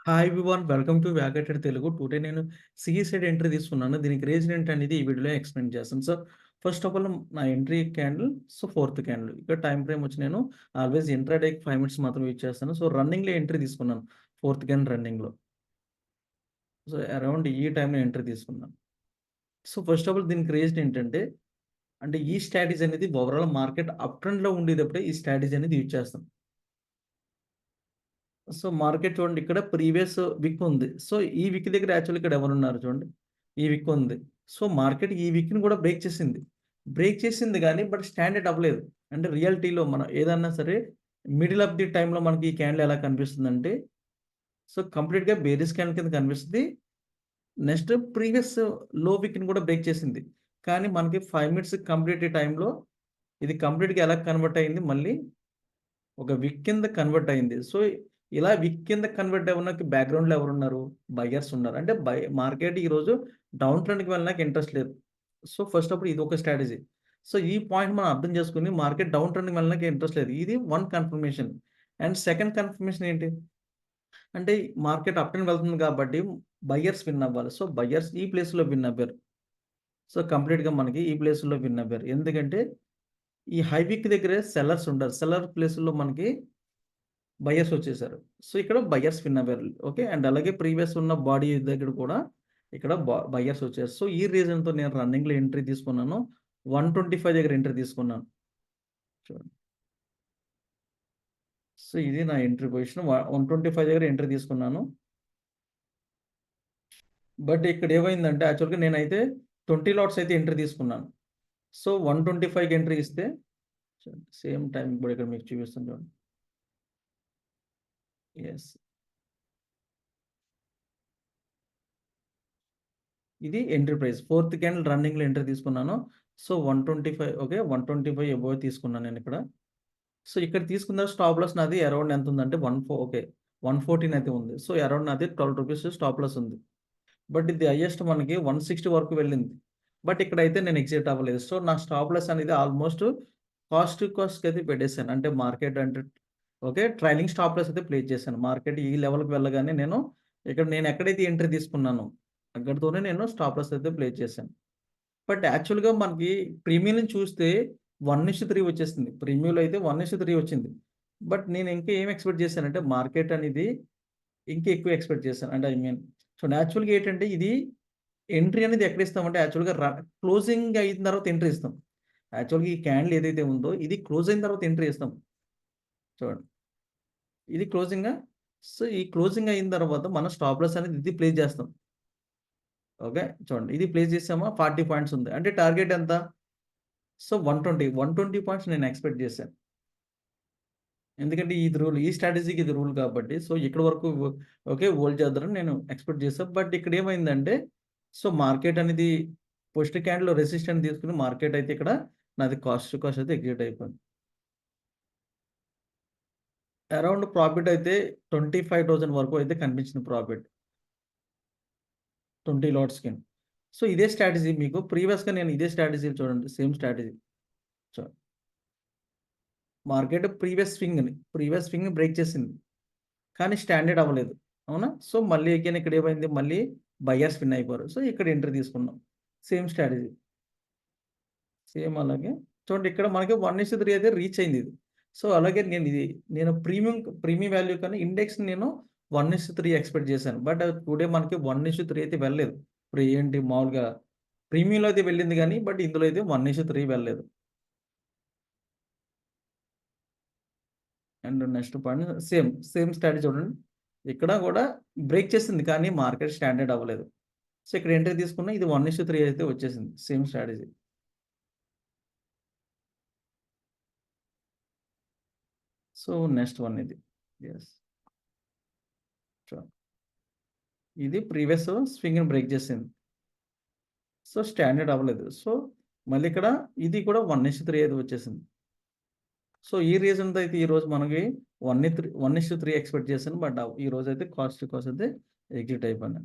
Hi everyone. Welcome to వ్యాగటెడ్ Telugu. Today నేను CE side entry తీసుకున్నాను. దీనికి రీజన్ ఏంటనేది ఈ వీడియోలో ఎక్స్‌ప్లెయిన్ చేస్తాను. సో, ఫస్ట్ ఆఫ్ ఆల్ నా ఎంట్రీ క్యాండిల్ ఫోర్త్ క్యాండిల్. ఇక్కడ టైమ్ ఫ్రేమ్ వచ్చి నేను ఆల్వేస్ ఇంట్రాడేకి 5 మినిట్స్ మాత్రమే యూజ్ చేస్తాను. సో, రన్నింగ్‌లో ఎంట్రీ తీసుకున్నాను. ఫోర్త్ క్యాండిల్ రన్నింగ్‌లో. సో, అరౌండ్ ఈ టైమ్‌లో ఎంట్రీ తీసుకున్నాను. సో, ఫస్ట్ ఆఫ్ ఆల్ దీనికి రీజన్ ఏంటంటే, అంటే ఈ స్ట్రాటజీ అనేది ఓవరాల్ మార్కెట్ అప్ ట్రెండ్‌లో ఉండేటప్పుడే ఈ స్ట్రాటజీ అనేది యూజ్ చేస్తాం. సో, మార్కెట్ చూడండి ఇక్కడ ప్రీవియస్ విక్ ఉంది. సో, ఈ విక్ దగ్గర యాక్చువల్లీ ఇక్కడ ఎవరున్నారు చూడండి. ఈ విక్ ఉంది. సో, మార్కెట్ ఈ విక్‌ని కూడా బ్రేక్ చేసింది. బ్రేక్ చేసింది గానీ బట్ స్టాండర్డ్ అవ్వలేదు. అంటే రియాలిటీలో మనం ఏదన్నా సరే మిడిల్ ఆఫ్ ది టైమ్‌లో మనకి ఈ క్యాండిల్ ఎలా కనిపిస్తుందంటే, సో, కంప్లీట్‌గా బేరిష్ క్యాండిల్ కింద కనిపిస్తది. నెక్స్ట్ ప్రీవియస్ లో విక్‌ని కూడా బ్రేక్ చేసింది. కానీ మనకి 5 మినిట్స్ కంప్లీట్ టైమ్‌లో ఇది కంప్లీట్‌గా ఎలా కన్వర్ట్ అయింది మళ్ళీ ఒక విక్ కింద కన్వర్ట్ అయింది. సో, ఇలా విక్ కింద కన్వర్ట్ అవ్వడానికి బ్యాక్‌గ్రౌండ్‌లో ఎవరున్నారు? బయర్స్ ఉన్నారు. అంటే మార్కెట్ ఈరోజు డౌన్ ట్రెండ్‌కి వెళ్ళడానికి ఇంట్రెస్ట్ లేదు. సో, ఫస్ట్ ఆఫ్ ఆల్ ఇదొక స్ట్రాటజీ. సో, ఈ పాయింట్ మనం అర్థం చేసుకొని మార్కెట్ డౌన్ ట్రెండ్‌కి వెళ్ళడానికి ఇంట్రెస్ట్ లేదు. ఇది one confirmation. And second confirmation ఏంటి? అంటే మార్కెట్ అప్ ట్రెండ్ వెళ్తుంది కాబట్టి బయర్స్ విన్ అవ్వాలి. సో, బయర్స్ ఈ ప్లేస్‌లో విన్ అవ్వారు. సో, కంప్లీట్‌గా మనకి ఈ ప్లేస్‌లో విన్ అవ్వారు. ఎందుకంటే ఈ హై విక్ దగ్గరే సెల్లర్స్ ఉంటారు. సెల్లర్ ప్లేస్‌లో మనకి బయర్స్ వచ్చేసారు. సో, ఇక్కడ buyers win Avvaru. Okay. And అలాగే ప్రీవియస్ ఉన్న బాడీ దగ్గర కూడా ఇక్కడ బయర్స్ వచ్చారు. సో, ఈ రీజన్‌తో నేను రన్నింగ్‌లో ఎంట్రీ తీసుకున్నాను. 125 దగ్గర ఎంట్రీ తీసుకున్నాను. చూడండి. సో, ఇది నా ఎంట్రీ పొజిషన్. 125 దగ్గర ఎంట్రీ తీసుకున్నాను. బట్ ఇక్కడ ఏమైందంటే యాక్చువల్‌గా నేనైతే 20 లాట్స్ అయితే ఎంట్రీ తీసుకున్నాను. సో, 125కి ఎంట్రీ ఇస్తే సేమ్ టైమ్ కూడా ఇక్కడ మీకు చూపిస్తాను చూడండి. యెస్. ఇది ఎంట్రీ ప్రైస్. ఫోర్త్ క్యాండిల్ రన్నింగ్‌లో ఎంట్రీ తీసుకున్నాను. So, 125 okay. 125 అబోవ్ తీసుకున్నాను నేనిక్కడ. సో, ఇక్కడ తీసుకున్న స్టాప్ లాస్ నాది అరౌండ్ ఎంతుందంటే ఓకే. 114 అయితే ఉంది. సో, అరౌండ్ నాది ₹12 స్టాప్ లాస్ ఉంది. బట్ ఇది హైయెస్ట్ మనకి 160 వరకు వెళ్ళింది. బట్ ఇక్కడైతే నేను ఎగ్జిట్ అవ్వలేదు. సో, నా స్టాప్ లాస్ అనేది ఆల్‌మోస్ట్ కాస్ట్ టు కాస్ట్‌కయితే పెట్టేసాను. అంటే మార్కెట్ అంటే ఓకే. ట్రైలింగ్ స్టాప్ లాస్ అయితే ప్లేస్ చేశాను. మార్కెట్ ఈ లెవెల్‌కి వెళ్ళగానే నేను ఎక్కడైతే ఎంట్రీ తీసుకున్నానో అక్కడితోనే నేను స్టాప్ లాస్ అయితే ప్లేస్ చేశాను. బట్ యాక్చువల్‌గా మనకి ప్రీమియంని చూస్తే 1:3 వచ్చేసింది. ప్రీమియంలో అయితే 1:3 వచ్చింది. బట్ నేను ఇంకా ఏం ఎక్స్‌పెక్ట్ చేశానంటే మార్కెట్ అనేది ఇంకా ఎక్కువ ఎక్స్‌పెక్ట్ చేశాను. అంటే సో, యాక్చువల్‌గా ఏంటంటే ఇది ఎంట్రీ అనేది ఎక్కడ ఇస్తామంటే యాక్చువల్‌గా క్లోజింగ్ అయిన తర్వాత ఎంట్రీ ఇస్తాం. యాక్చువల్‌గా ఈ క్యాండిల్ ఏదైతే ఉందో ఇది క్లోజ్ అయిన తర్వాత ఎంట్రీ ఇస్తాం. చూడండి. ఇది క్లోజింగా? సో, ఈ క్లోజింగ్ అయిన తర్వాత మనం స్టాప్ లాస్ అనేది ఇది ప్లేస్ చేస్తాం. ఓకే. చూడండి. ఇది ప్లేస్ చేసామా 40 పాయింట్స్ ఉంది. అంటే టార్గెట్ ఎంత? సో, 120 పాయింట్స్ నేను ఎక్స్‌పెక్ట్ చేశాను. ఎందుకంటే ఇది రూల్. ఈ స్ట్రాటజీకి ఇది రూల్ కాబట్టి. సో, ఇక్కడి వరకు ఓకే. హోల్డ్ చేద్దారని నేను ఎక్స్‌పెక్ట్ చేశా. బట్ ఇక్కడ ఏమైందంటే, సో, మార్కెట్ అనేది ఫస్ట్ క్యాండిల్‌లో రెసిస్టెంట్ తీసుకొని మార్కెట్ అయితే ఇక్కడ నాది కాస్ట్ టు కాస్ట్ అయితే ఎగ్జిట్ అయిపోయింది. అరౌండ్ ప్రాఫిట్ అయితే 25,000 వరకు అయితే కనిపించింది ప్రాఫిట్. 20 లాట్స్‌కి. సో, ఇదే స్ట్రాటజీ మీకు ప్రీవియస్‌గా నేను ఇదే స్ట్రాటజీ చూడండి. Same strategy. చ మార్కెట్ ప్రీవియస్ స్వింగ్‌ని బ్రేక్ చేసింది. కానీ స్టాండర్డ్ అవ్వలేదు. అవునా? సో, మళ్ళీ అగైన్ ఇక్కడ ఏమైంది? మళ్ళీ బయర్స్ విన్ అయిపోయారు. సో, ఇక్కడ ఎంట్రీ తీసుకున్నాం. Same strategy. సేమ్ అలాగే చూడండి ఇక్కడ మనకి 1:3 అయితే రీచ్ అయింది ఇది. సో, అలాగే నేను ప్రీమియం వాల్యూ కన్నా ఇండెక్స్‌ని నేను 1:3 ఎక్స్‌పెక్ట్ చేశాను. బట్ టుడే మనకి 1:3 అయితే వెళ్ళలేదు. ఇప్పుడు ఏంటి మామూలుగా ప్రీమియంలో అయితే వెళ్ళింది గానీ, బట్ ఇందులో అయితే 1:3 వెళ్ళలేదు. And next point same strategy చూడండి. ఇక్కడ గూడా బ్రేక్ చేసింది. కానీ మార్కెట్ స్టాండర్డ్ అవ్వలేదు. సో, ఇక్కడ ఎంట్రీ తీసుకున్న ఇది 1:3 అయితే వచ్చేసింది. Same strategy. So, next one ఇది. యెస్. చ ఇది ప్రీవియస్ స్వింగ్‌ని బ్రేక్ చేసింది. సో, స్టాండర్డ్ అవ్వలేదు. సో, మళ్ళీ ఇక్కడ ఇది కూడా 1:3 అయితే వచ్చేసింది. సో, ఈ రీజన్‌తో అయితే ఈరోజు మనకి 1:3 ఎక్స్‌పెక్ట్ చేశాను. బట్ ఈరోజైతే కాస్ట్ టు కాస్ట్ అయితే ఎగ్జిట్ అయిపోయాను.